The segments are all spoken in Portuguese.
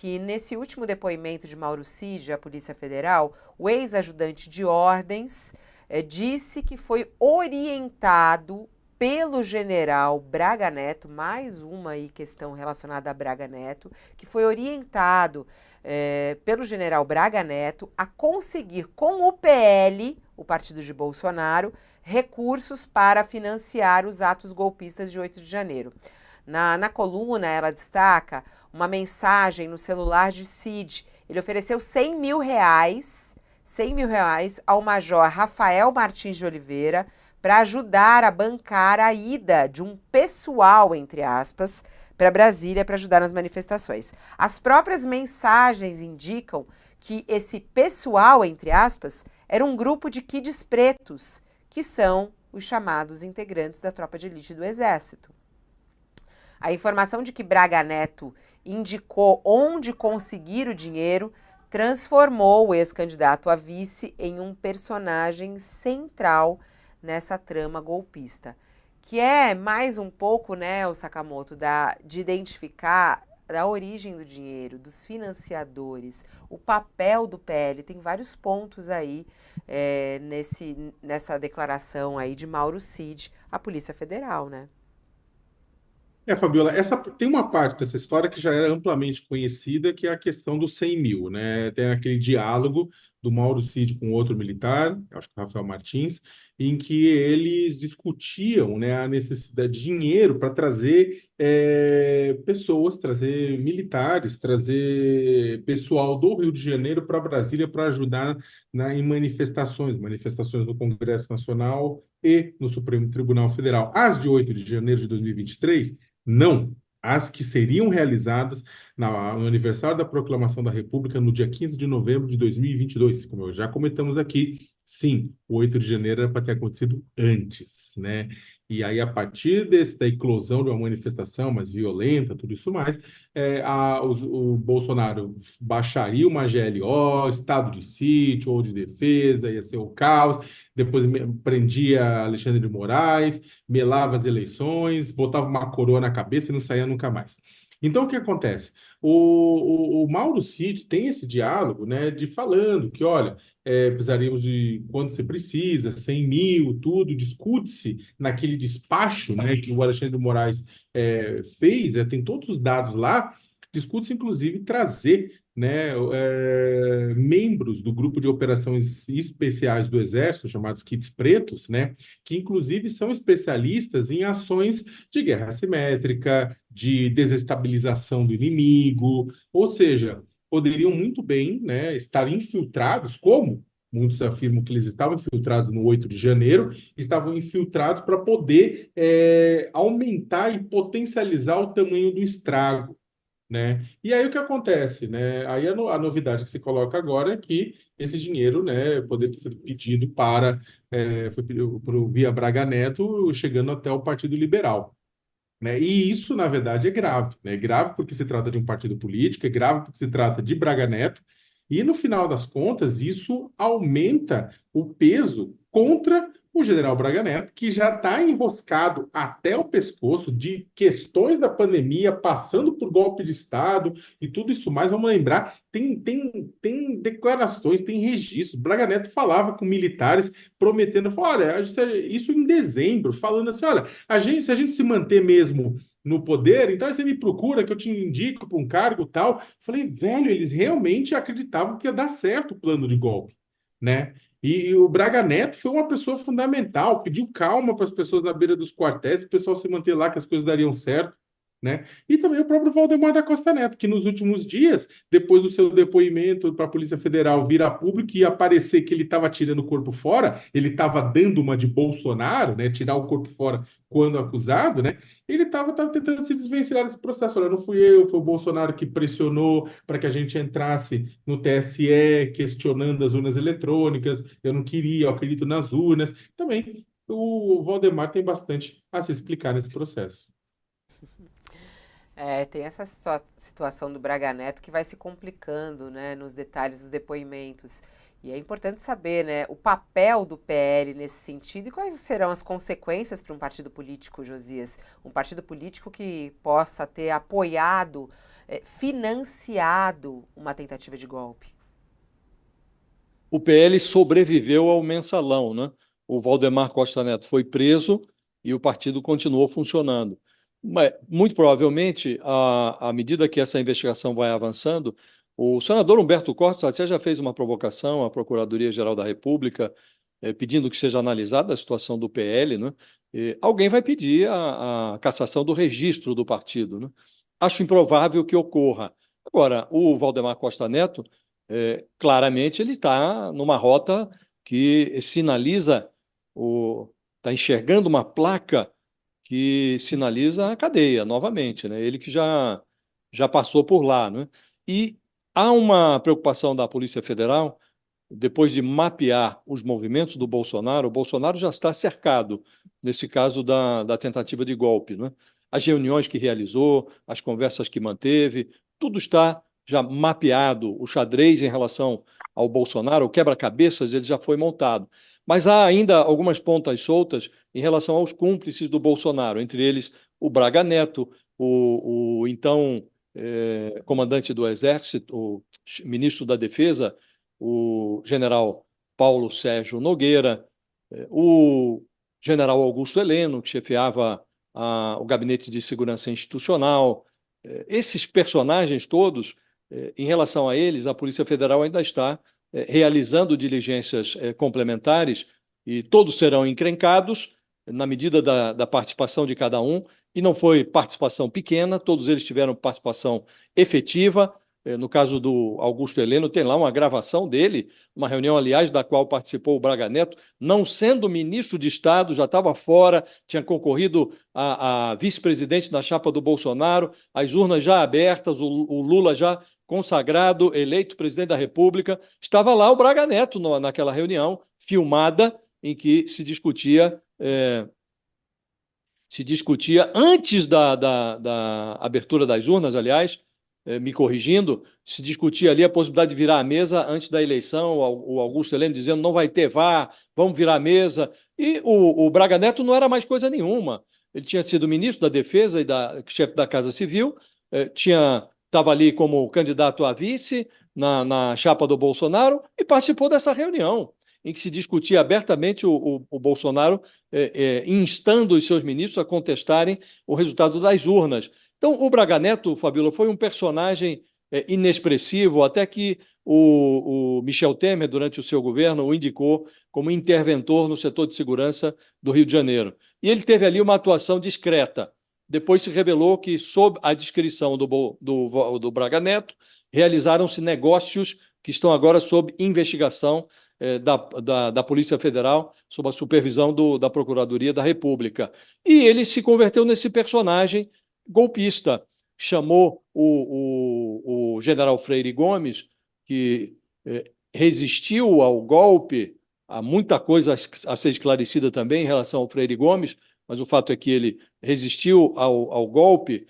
que nesse último depoimento de Mauro Cid, à Polícia Federal, o ex-ajudante de ordens disse que foi orientado pelo general Braga Neto, mais uma aí questão relacionada a Braga Neto, que foi orientado pelo general Braga Neto a conseguir com o PL, o partido de Bolsonaro, recursos para financiar os atos golpistas de 8 de janeiro. Na coluna, ela destaca uma mensagem no celular de Cid. Ele ofereceu R$100 mil ao major Rafael Martins de Oliveira para ajudar a bancar a ida de um pessoal, entre aspas, para Brasília para ajudar nas manifestações. As próprias mensagens indicam que esse pessoal, entre aspas, era um grupo de kids pretos, que são os chamados integrantes da tropa de elite do Exército. A informação de que Braga Neto indicou onde conseguir o dinheiro transformou o ex-candidato a vice em um personagem central nessa trama golpista, que é mais um pouco, né, o Sakamoto, de identificar a origem do dinheiro, dos financiadores, o papel do PL. Tem vários pontos aí nessa declaração aí de Mauro Cid à Polícia Federal, né? Fabiola, tem uma parte dessa história que já era amplamente conhecida, que é a questão dos 100 mil, né? Tem aquele diálogo do Mauro Cid com outro militar, acho que Rafael Martins, em que eles discutiam, né, a necessidade de dinheiro para trazer pessoas, trazer militares, trazer pessoal do Rio de Janeiro para Brasília para ajudar em manifestações no Congresso Nacional e no Supremo Tribunal Federal. As de 8 de janeiro de 2023 não. As que seriam realizadas no aniversário da Proclamação da República, no dia 15 de novembro de 2022. Como já comentamos aqui, sim, o 8 de janeiro era para ter acontecido antes, né? E aí, a partir da eclosão de uma manifestação mais violenta, tudo isso mais, o Bolsonaro baixaria uma GLO, estado de sítio ou de defesa, ia ser o caos, depois prendia Alexandre de Moraes, melava as eleições, botava uma coroa na cabeça e não saía nunca mais. Então, o que acontece? O Mauro Cid tem esse diálogo, né, de falando que, olha, precisaríamos de quanto se precisa, 100 mil, tudo, discute-se naquele despacho, né, que o Alexandre de Moraes fez, tem todos os dados lá, discute-se, inclusive, trazer, né, membros do grupo de operações especiais do Exército, chamados kits pretos, né, que inclusive são especialistas em ações de guerra assimétrica, de desestabilização do inimigo, ou seja, poderiam muito bem, né, estar infiltrados, como muitos afirmam que eles estavam infiltrados no 8 de janeiro, estavam infiltrados para poder aumentar e potencializar o tamanho do estrago, né? E aí o que acontece, né? Aí a novidade que se coloca agora é que esse dinheiro, né, poderia ser pedido foi pedido via Braga Neto, chegando até o Partido Liberal, né? E isso, na verdade, é grave, né? É grave porque se trata de um partido político, é grave porque se trata de Braga Neto, e no final das contas, isso aumenta o peso contra o general Braga Neto, que já está enroscado até o pescoço de questões da pandemia, passando por golpe de Estado e tudo isso mais. Vamos lembrar, tem declarações, tem registros. Braga Neto falava com militares, prometendo, olha, isso em dezembro, falando assim, olha, se a gente se manter mesmo no poder, então aí você me procura que eu te indico para um cargo tal. Falei, velho, eles realmente acreditavam que ia dar certo o plano de golpe, né? E o Braga Neto foi uma pessoa fundamental, pediu calma para as pessoas na beira dos quartéis, o pessoal se manter lá, que as coisas dariam certo, né? E também o próprio Valdemar da Costa Neto, que nos últimos dias, depois do seu depoimento para a Polícia Federal vir a público e aparecer que ele estava tirando o corpo fora, ele estava dando uma de Bolsonaro, né? Tirar o corpo fora quando acusado, né? Ele estava tentando se desvencilhar desse processo. Olha, não fui eu, foi o Bolsonaro que pressionou para que a gente entrasse no TSE questionando as urnas eletrônicas. Eu não queria, eu acredito nas urnas. Também o Valdemar tem bastante a se explicar nesse processo. Tem essa situação do Braga Neto que vai se complicando, né, nos detalhes dos depoimentos. E é importante saber, né, o papel do PL nesse sentido e quais serão as consequências para um partido político, Josias. Um partido político que possa ter apoiado financiado uma tentativa de golpe? O PL sobreviveu ao mensalão, né? O Valdemar Costa Neto foi preso e o partido continuou funcionando. Mas, muito provavelmente, à medida que essa investigação vai avançando, o senador Humberto Costa até já fez uma provocação à Procuradoria-Geral da República, pedindo que seja analisada a situação do PL, né? E alguém vai pedir a cassação do registro do partido, né? Acho improvável que ocorra. Agora, o Valdemar Costa Neto claramente ele está numa rota que sinaliza, está enxergando uma placa que sinaliza a cadeia novamente, né? Ele que já passou por lá, né? E há uma preocupação da Polícia Federal, depois de mapear os movimentos do Bolsonaro, o Bolsonaro já está cercado, nesse caso da tentativa de golpe, né? As reuniões que realizou, as conversas que manteve, tudo está já mapeado, o xadrez em relação ao Bolsonaro, o quebra-cabeças, ele já foi montado. Mas há ainda algumas pontas soltas em relação aos cúmplices do Bolsonaro, entre eles o Braga Neto, o então comandante do Exército, o ministro da Defesa, o general Paulo Sérgio Nogueira, o general Augusto Heleno, que chefiava o Gabinete de Segurança Institucional. Esses personagens todos, em relação a eles, a Polícia Federal ainda está realizando diligências complementares e todos serão encrencados na medida da participação de cada um, e não foi participação pequena, todos eles tiveram participação efetiva. No caso do Augusto Heleno, tem lá uma gravação dele, uma reunião, aliás, da qual participou o Braga Neto, não sendo ministro de Estado, já estava fora, tinha concorrido a vice-presidente na chapa do Bolsonaro, as urnas já abertas, o Lula já consagrado, eleito presidente da República. Estava lá o Braga Neto naquela reunião, filmada, em que se discutia antes da abertura das urnas, aliás, me corrigindo, se discutia ali a possibilidade de virar a mesa antes da eleição, o Augusto Heleno dizendo não vai ter VAR, vamos virar a mesa, e o Braga Neto não era mais coisa nenhuma. Ele tinha sido ministro da Defesa e chefe da Casa Civil, estava ali como candidato a vice na chapa do Bolsonaro e participou dessa reunião em que se discutia abertamente o Bolsonaro instando os seus ministros a contestarem o resultado das urnas. Então, o Braga Neto, Fabíola, foi um personagem inexpressivo, até que o Michel Temer, durante o seu governo, o indicou como interventor no setor de segurança do Rio de Janeiro. E ele teve ali uma atuação discreta. Depois se revelou que, sob a descrição do Braga Neto, realizaram-se negócios que estão agora sob investigação da Polícia Federal, sob a supervisão da Procuradoria da República. E ele se converteu nesse personagem golpista. Chamou o general Freire Gomes, que resistiu ao golpe, há muita coisa a ser esclarecida também em relação ao Freire Gomes, mas o fato é que ele resistiu ao golpe,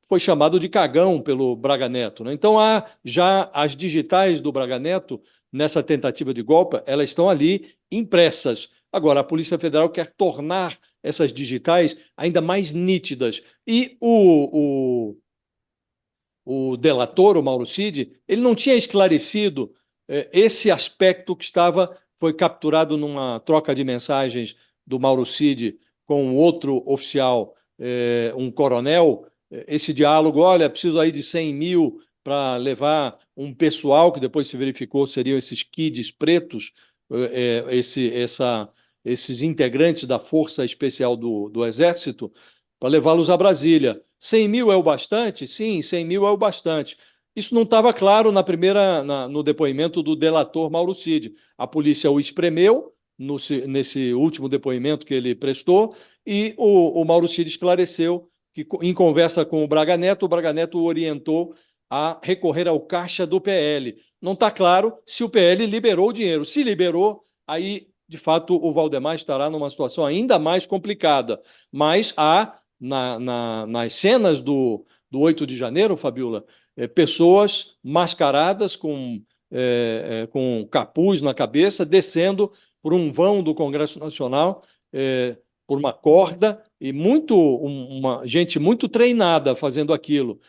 foi chamado de cagão pelo Braga Neto, né? Então, há já as digitais do Braga Neto, nessa tentativa de golpe, elas estão ali impressas. Agora, a Polícia Federal quer tornar essas digitais ainda mais nítidas. E o delator, o Mauro Cid, ele não tinha esclarecido esse aspecto que foi capturado numa troca de mensagens do Mauro Cid com outro oficial, um coronel, esse diálogo, olha, preciso aí de 100 mil para levar um pessoal, que depois se verificou seriam esses kids pretos, esses integrantes da Força Especial do Exército, para levá-los a Brasília. 100 mil é o bastante? Sim, 100 mil é o bastante. Isso não estava claro no depoimento do delator Mauro Cid. A polícia o espremeu nesse último depoimento que ele prestou e o Mauro Cid esclareceu que, em conversa com o Braga Neto o orientou a recorrer ao caixa do PL. Não está claro se o PL liberou o dinheiro. Se liberou, aí, de fato, o Valdemar estará numa situação ainda mais complicada. Mas há, nas cenas do 8 de janeiro, Fabiola, pessoas mascaradas com capuz na cabeça, descendo por um vão do Congresso Nacional, por uma corda, e gente muito treinada fazendo aquilo.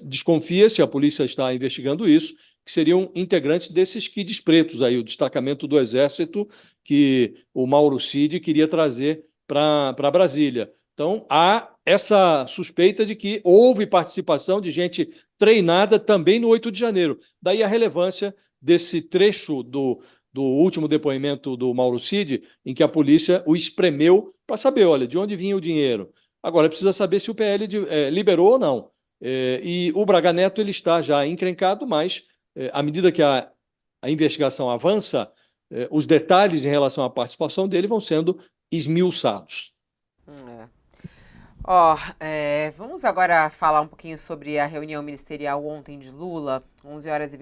desconfia-se, a polícia está investigando isso, que seriam integrantes desses quids pretos aí, o destacamento do Exército que o Mauro Cid queria trazer para Brasília. Então, há essa suspeita de que houve participação de gente treinada também no 8 de janeiro. Daí a relevância desse trecho do último depoimento do Mauro Cid, em que a polícia o espremeu para saber, olha, de onde vinha o dinheiro. Agora, precisa saber se o PL liberou ou não. E o Braga Neto ele está já encrencado, mas à medida que a investigação avança, os detalhes em relação à participação dele vão sendo esmiuçados. Vamos agora falar um pouquinho sobre a reunião ministerial ontem de Lula, 11h20.